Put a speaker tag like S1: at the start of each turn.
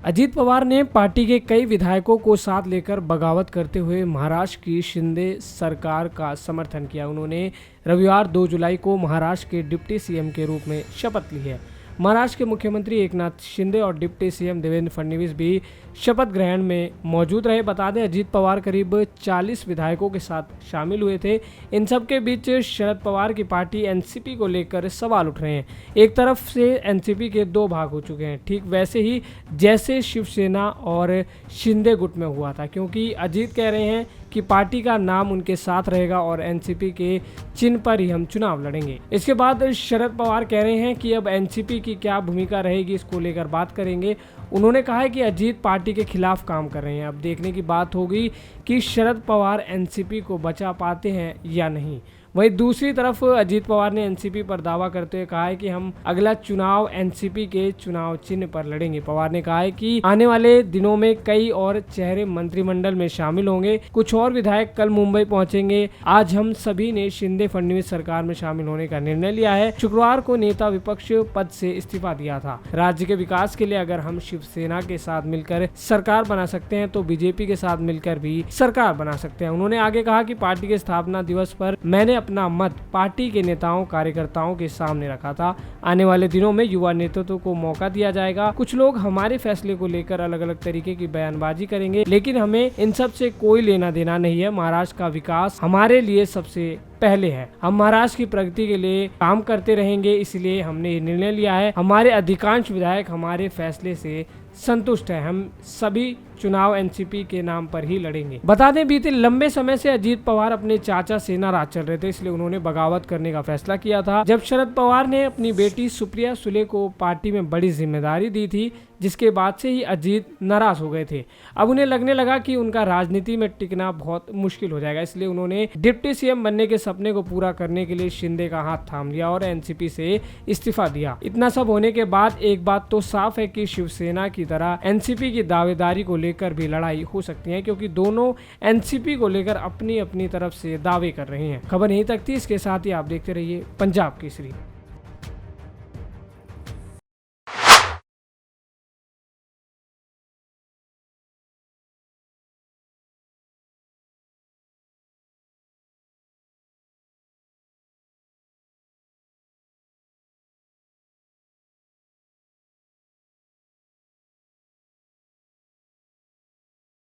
S1: अजीत पवार ने पार्टी के कई विधायकों को साथ लेकर बगावत करते हुए महाराष्ट्र की शिंदे सरकार का समर्थन किया। उन्होंने रविवार 2 जुलाई को महाराष्ट्र के डिप्टी सीएम के रूप में शपथ ली है। महाराष्ट्र के मुख्यमंत्री एकनाथ शिंदे और डिप्टी सीएम देवेंद्र फडणवीस भी शपथ ग्रहण में मौजूद रहे। बता दें, अजीत पवार करीब 40 विधायकों के साथ शामिल हुए थे। इन सब के बीच शरद पवार की पार्टी एनसीपी को लेकर सवाल उठ रहे हैं। एक तरफ से एनसीपी के 2 भाग हो चुके हैं, ठीक वैसे ही जैसे शिवसेना और शिंदे गुट में हुआ था, क्योंकि अजीत कह रहे हैं कि पार्टी का नाम उनके साथ रहेगा और एनसीपी के चिन्ह पर ही हम चुनाव लड़ेंगे। इसके बाद शरद पवार कह रहे हैं कि अब एनसीपी की क्या भूमिका रहेगी, इसको लेकर बात करेंगे। उन्होंने कहा है कि अजीत पार्टी के खिलाफ काम कर रहे हैं। अब देखने की बात होगी कि शरद पवार एनसीपी को बचा पाते हैं या नहीं। वहीं दूसरी तरफ अजीत पवार ने एनसीपी पर दावा करते हुए कहा है कि हम अगला चुनाव एनसीपी के चुनाव चिन्ह पर लड़ेंगे। पवार ने कहा है कि आने वाले दिनों में कई और चेहरे मंत्रिमंडल में शामिल होंगे, कुछ और विधायक कल मुंबई पहुंचेंगे। आज हम सभी ने शिंदे फडणवीस सरकार में शामिल होने का निर्णय लिया है। शुक्रवार को नेता विपक्ष पद से इस्तीफा दिया था। राज्य के विकास के लिए अगर हम शिवसेना के साथ मिलकर सरकार बना सकते हैं तो बीजेपी के साथ मिलकर भी सरकार बना सकते हैं। उन्होंने आगे कहा कि पार्टी के स्थापना दिवस पर मैंने अपना मत पार्टी के नेताओं कार्यकर्ताओं के सामने रखा था। आने वाले दिनों में युवा नेतृत्व को मौका दिया जाएगा। कुछ लोग हमारे फैसले को लेकर अलग अलग तरीके की बयानबाजी करेंगे, लेकिन हमें इन सब से कोई लेना देना नहीं है। महाराष्ट्र का विकास हमारे लिए सबसे पहले है। हम महाराष्ट्र की प्रगति के लिए काम करते रहेंगे, इसलिए हमने ये निर्णय लिया है। हमारे अधिकांश विधायक हमारे फैसले से संतुष्ट है। हम सभी चुनाव एनसीपी के नाम पर ही लड़ेंगे। बता दें, बीते लंबे समय से अजीत पवार अपने चाचा से नाराज चल रहे थे, इसलिए उन्होंने बगावत करने का फैसला किया था। जब शरद पवार ने अपनी बेटी सुप्रिया सुले को पार्टी में बड़ी जिम्मेदारी दी थी, जिसके बाद से ही अजीत नाराज हो गए थे। अब उन्हें लगने लगा कि उनका राजनीति में टिकना बहुत मुश्किल हो जाएगा, इसलिए उन्होंने डिप्टी सीएम बनने के सपने को पूरा करने के लिए शिंदे का हाथ थाम लिया और एनसीपी से इस्तीफा दिया। इतना सब होने के बाद एक बात तो साफ है कि शिवसेना की तरह एनसीपी की दावेदारी को लेकर भी लड़ाई हो सकती है, क्योंकि दोनों एनसीपी को लेकर अपनी अपनी तरफ से दावे कर रहे हैं। खबर यहीं तक थी। इसके साथ ही आप देखते रहिए पंजाब केसरी।